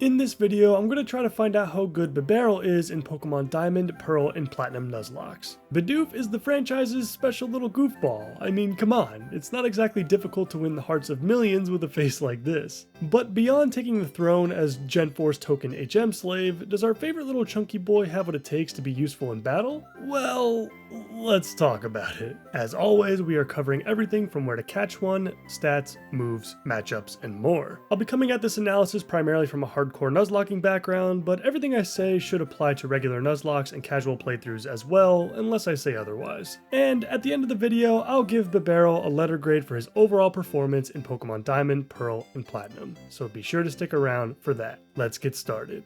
In this video, I'm going to try to find out how good Bibarel is in Pokemon Diamond, Pearl, and Platinum Nuzlocke. Bidoof is the franchise's special little goofball. I mean, come on, it's not exactly difficult to win the hearts of millions with a face like this. But beyond taking the throne as Gen 4's token HM slave, does our favorite little chunky boy have what it takes to be useful in battle? Well, let's talk about it. As always, we are covering everything from where to catch one, stats, moves, matchups, and more. I'll be coming at this analysis primarily from a hardcore Nuzlocking background, but everything I say should apply to regular Nuzlocks and casual playthroughs as well, unless I say otherwise. And at the end of the video, I'll give Bibarel a letter grade for his overall performance in Pokemon Diamond, Pearl, and Platinum, so be sure to stick around for that. Let's get started.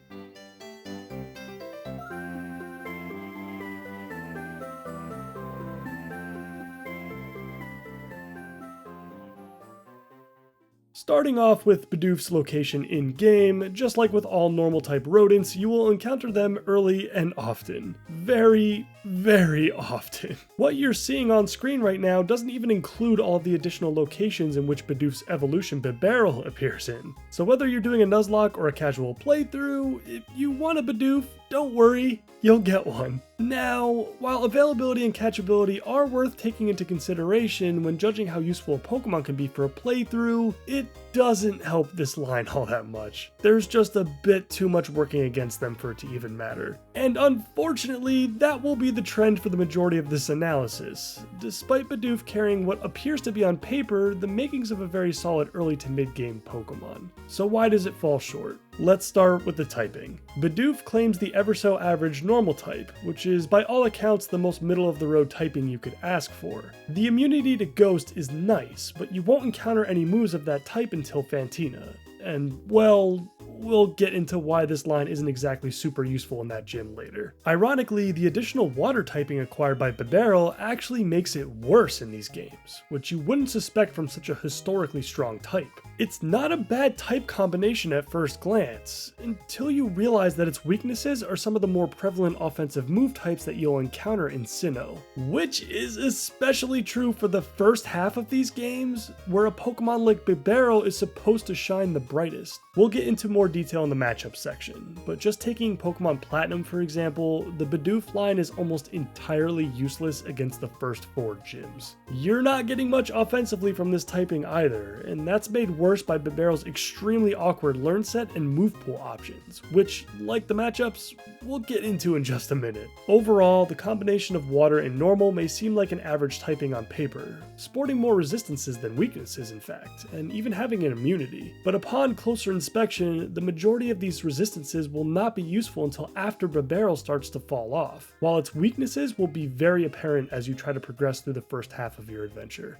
Starting off with Bidoof's location in-game, just like with all normal type rodents, you will encounter them early and often. Very, very often. What you're seeing on screen right now doesn't even include all of the additional locations in which Bidoof's evolution Bibarel appears in. So whether you're doing a Nuzlocke or a casual playthrough, if you want a Bidoof, don't worry, you'll get one. Now, while availability and catchability are worth taking into consideration when judging how useful a Pokemon can be for a playthrough, it doesn't help this line all that much. There's just a bit too much working against them for it to even matter. And unfortunately, that will be the trend for the majority of this analysis, despite Bidoof carrying what appears to be on paper the makings of a very solid early to mid-game Pokemon. So why does it fall short? Let's start with the typing. Bidoof claims the ever so average normal type, which is by all accounts the most middle of the road typing you could ask for. The immunity to Ghost is nice, but you won't encounter any moves of that type until Fantina. And, well, we'll get into why this line isn't exactly super useful in that gym later. Ironically, the additional water typing acquired by Bibarel actually makes it worse in these games, which you wouldn't suspect from such a historically strong type. It's not a bad type combination at first glance, until you realize that its weaknesses are some of the more prevalent offensive move types that you'll encounter in Sinnoh, which is especially true for the first half of these games, where a Pokemon like Bibarel is supposed to shine the brightest. We'll get into more detail in the matchup section, but just taking Pokemon Platinum for example, the Bidoof line is almost entirely useless against the first 4 gyms. You're not getting much offensively from this typing either, and that's made worse by Bibarel's extremely awkward learn set and move pool options, which, like the matchups, we'll get into in just a minute. Overall, the combination of water and normal may seem like an average typing on paper, sporting more resistances than weaknesses in fact, and even having an immunity. But upon closer inspection, the majority of these resistances will not be useful until after Bibarel starts to fall off, while its weaknesses will be very apparent as you try to progress through the first half of your adventure.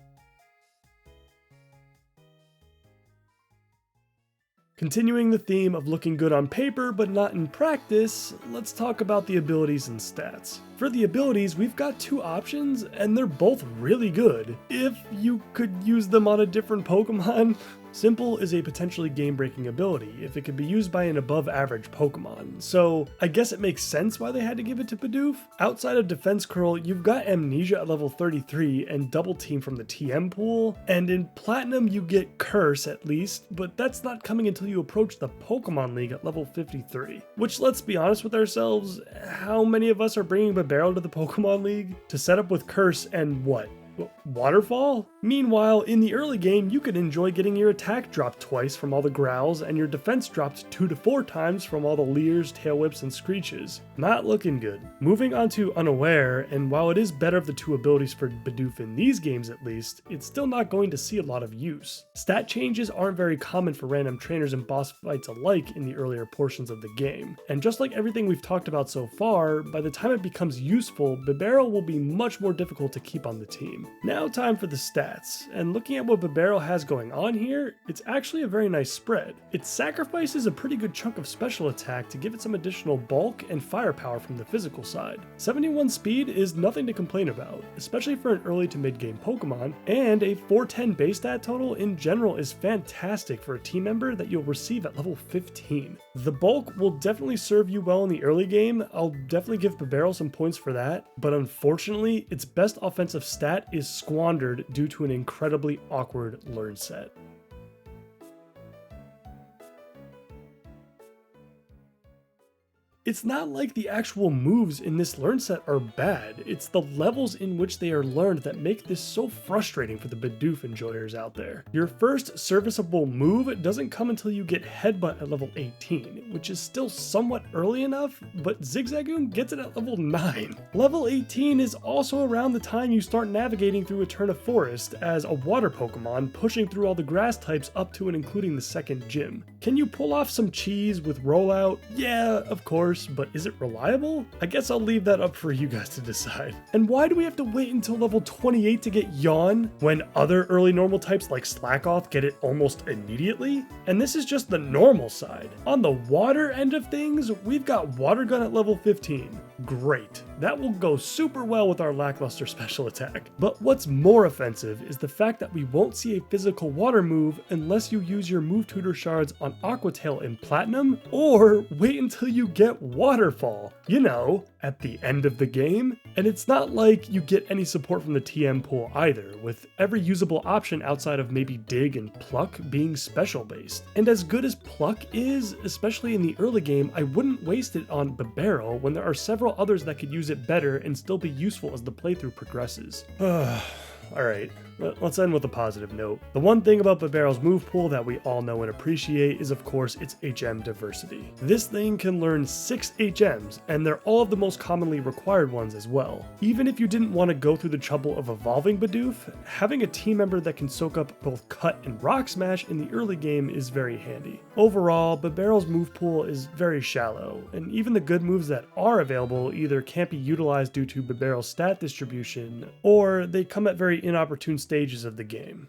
Continuing the theme of looking good on paper but not in practice, let's talk about the abilities and stats. For the abilities, we've got 2 options, and they're both really good, if you could use them on a different Pokemon. Simple is a potentially game-breaking ability if it could be used by an above-average Pokemon, so I guess it makes sense why they had to give it to Bidoof. Outside of Defense Curl, you've got Amnesia at level 33 and Double Team from the TM pool, and in Platinum you get Curse at least, but that's not coming until you approach the Pokemon League at level 53. Which, let's be honest with ourselves, how many of us are bringing Bibarel to the Pokemon League to set up with Curse and what? Waterfall? Meanwhile, in the early game, you could enjoy getting your attack dropped twice from all the growls and your defense dropped 2 to 4 times from all the leers, tail whips, and screeches. Not looking good. Moving on to Unaware, and while it is better of the 2 abilities for Bidoof in these games at least, it's still not going to see a lot of use. Stat changes aren't very common for random trainers and boss fights alike in the earlier portions of the game, and just like everything we've talked about so far, by the time it becomes useful, Bibarel will be much more difficult to keep on the team. Now time for the stats, and looking at what Bibarel has going on here, it's actually a very nice spread. It sacrifices a pretty good chunk of special attack to give it some additional bulk and firepower from the physical side. 71 speed is nothing to complain about, especially for an early to mid-game Pokemon, and a 410 base stat total in general is fantastic for a team member that you'll receive at level 15. The bulk will definitely serve you well in the early game. I'll definitely give Bibarel some points for that, but unfortunately, its best offensive stat is squandered due to an incredibly awkward learn set. It's not like the actual moves in this learn set are bad, it's the levels in which they are learned that make this so frustrating for the Bidoof enjoyers out there. Your first serviceable move doesn't come until you get Headbutt at level 18, which is still somewhat early enough, but Zigzagoon gets it at level 9. Level 18 is also around the time you start navigating through Eterna Forest as a water Pokemon, pushing through all the grass types up to and including the second gym. Can you pull off some cheese with Rollout? Yeah, of course. But is it reliable? I guess I'll leave that up for you guys to decide. And why do we have to wait until level 28 to get Yawn when other early normal types like Slackoth get it almost immediately? And this is just the normal side. On the water end of things, we've got Water Gun at level 15. Great. That will go super well with our lackluster special attack. But what's more offensive is the fact that we won't see a physical water move unless you use your move tutor shards on Aquatail in Platinum, or wait until you get Waterfall, you know, at the end of the game. And it's not like you get any support from the TM pool either, with every usable option outside of maybe Dig and Pluck being special based. And as good as Pluck is, especially in the early game, I wouldn't waste it on Bibarel when there are several others that could use it better and still be useful as the playthrough progresses. Alright, let's end with a positive note. The one thing about Bibarel's move pool that we all know and appreciate is of course its HM diversity. This thing can learn 6 HMs, and they're all of the most commonly required ones as well. Even if you didn't want to go through the trouble of evolving Bidoof, having a team member that can soak up both Cut and Rock Smash in the early game is very handy. Overall, Bibarel's move pool is very shallow, and even the good moves that are available either can't be utilized due to Bibarel's stat distribution, or they come at very inopportune stages of the game.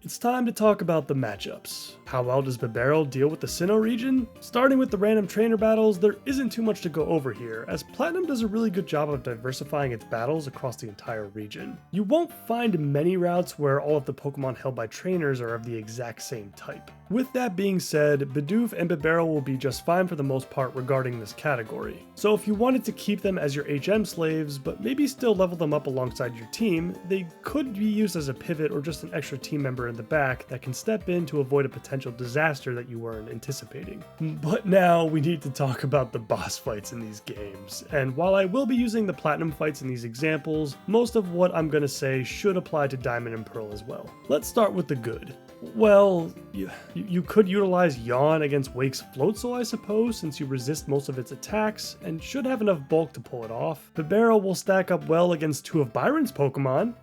It's time to talk about the matchups. How well does Bibarel deal with the Sinnoh region? Starting with the random trainer battles, there isn't too much to go over here, as Platinum does a really good job of diversifying its battles across the entire region. You won't find many routes where all of the Pokemon held by trainers are of the exact same type. With that being said, Bidoof and Bibarel will be just fine for the most part regarding this category. So if you wanted to keep them as your HM slaves, but maybe still level them up alongside your team, they could be used as a pivot or just an extra team member in the back that can step in to avoid a potential disaster that you weren't anticipating. But now we need to talk about the boss fights in these games, and while I will be using the Platinum fights in these examples, most of what I'm going to say should apply to Diamond and Pearl as well. Let's start with the good. Well, you could utilize Yawn against Wake's Floatzel, I suppose, since you resist most of its attacks, and should have enough bulk to pull it off. Bibarel will stack up well against 2 of Byron's Pokemon,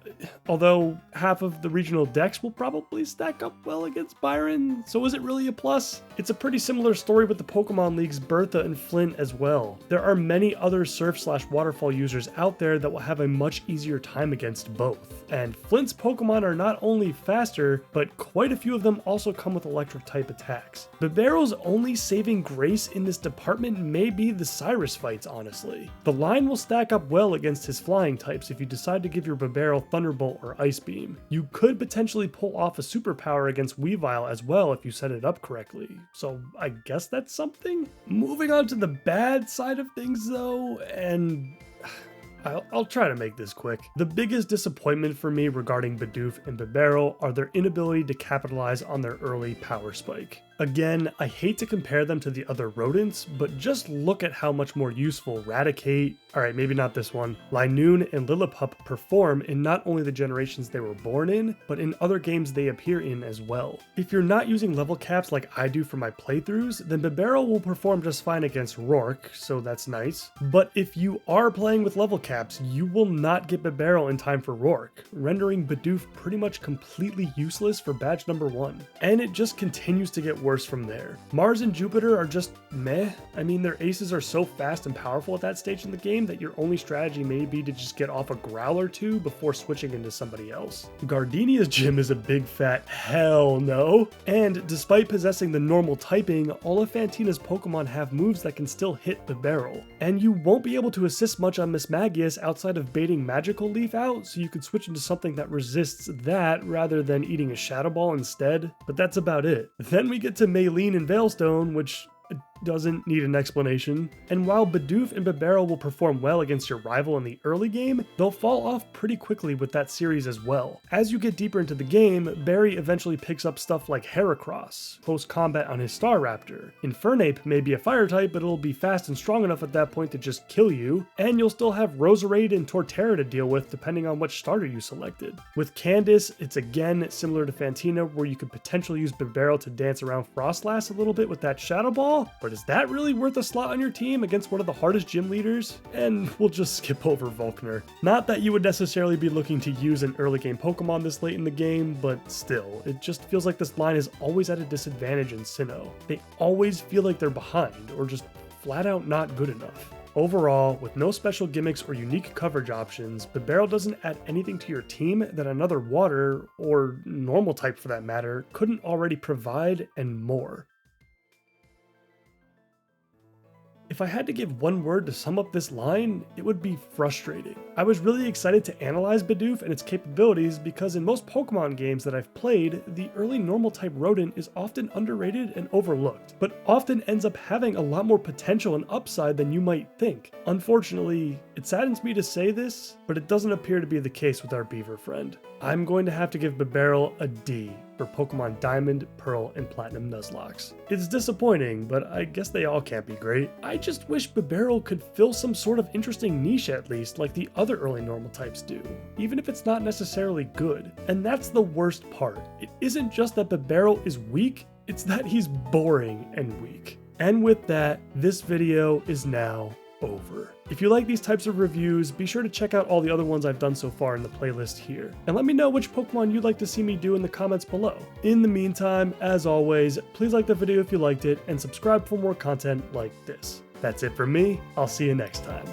although half of the regional decks will probably stack up well against Byron, so is it really a plus? It's a pretty similar story with the Pokemon League's Bertha and Flint as well. There are many other Surf/Waterfall users out there that will have a much easier time against both, and Flint's Pokemon are not only faster, but quite a few of them also come with electric type attacks. Bibarel's only saving grace in this department may be the Cyrus fights, honestly. The line will stack up well against his flying types if you decide to give your Bibarel Thunderbolt or Ice Beam. You could potentially pull off a superpower against Weavile as well if you set it up correctly, so I guess that's something? Moving on to the bad side of things though, and I'll try to make this quick. The biggest disappointment for me regarding Bidoof and Bibarel are their inability to capitalize on their early power spike. Again, I hate to compare them to the other rodents, but just look at how much more useful Raticate, alright, maybe not this one, Linoon and Lillipup perform in not only the generations they were born in, but in other games they appear in as well. If you're not using level caps like I do for my playthroughs, then Bibarel will perform just fine against Rourke, so that's nice. But if you are playing with level caps, you will not get Bibarel in time for Rourke, rendering Bidoof pretty much completely useless for badge number 1. And it just continues to get worse from there. Mars and Jupiter are just meh. I mean, their aces are so fast and powerful at that stage in the game that your only strategy may be to just get off a growl or 2 before switching into somebody else. Gardenia's gym is a big fat hell no. And despite possessing the normal typing, all of Fantina's Pokemon have moves that can still hit Bibarel. And you won't be able to assist much on Miss Magius outside of baiting Magical Leaf out, so you could switch into something that resists that rather than eating a Shadow Ball instead. But that's about it. Then we get to Maylene and Veilstone, which doesn't need an explanation. And while Bidoof and Bibarel will perform well against your rival in the early game, they'll fall off pretty quickly with that series as well. As you get deeper into the game, Barry eventually picks up stuff like Heracross, close combat on his Staraptor. Infernape may be a fire type, but it'll be fast and strong enough at that point to just kill you, and you'll still have Roserade and Torterra to deal with depending on which starter you selected. With Candace, it's again similar to Fantina, where you could potentially use Bibarel to dance around Frostlass a little bit with that Shadow Ball, but is that really worth a slot on your team against one of the hardest gym leaders? And we'll just skip over Volkner. Not that you would necessarily be looking to use an early game Pokemon this late in the game, but still, it just feels like this line is always at a disadvantage in Sinnoh. They always feel like they're behind, or just flat out not good enough. Overall, with no special gimmicks or unique coverage options, Bibarel doesn't add anything to your team that another water, or normal type for that matter, couldn't already provide, and more. If I had to give one word to sum up this line, it would be frustrating. I was really excited to analyze Bidoof and its capabilities because in most Pokemon games that I've played, the early normal type rodent is often underrated and overlooked, but often ends up having a lot more potential and upside than you might think. Unfortunately, it saddens me to say this, but it doesn't appear to be the case with our beaver friend. I'm going to have to give Bibarel a D for Pokemon Diamond, Pearl, and Platinum Nuzlocke. It's disappointing, but I guess they all can't be great. I just wish Bibarel could fill some sort of interesting niche at least, like the other early normal types do, even if it's not necessarily good. And that's the worst part. It isn't just that Bibarel is weak, it's that he's boring and weak. And with that, this video is now over. If you like these types of reviews, be sure to check out all the other ones I've done so far in the playlist here. And let me know which Pokemon you'd like to see me do in the comments below. In the meantime, as always, please like the video if you liked it, and subscribe for more content like this. That's it for me. I'll see you next time.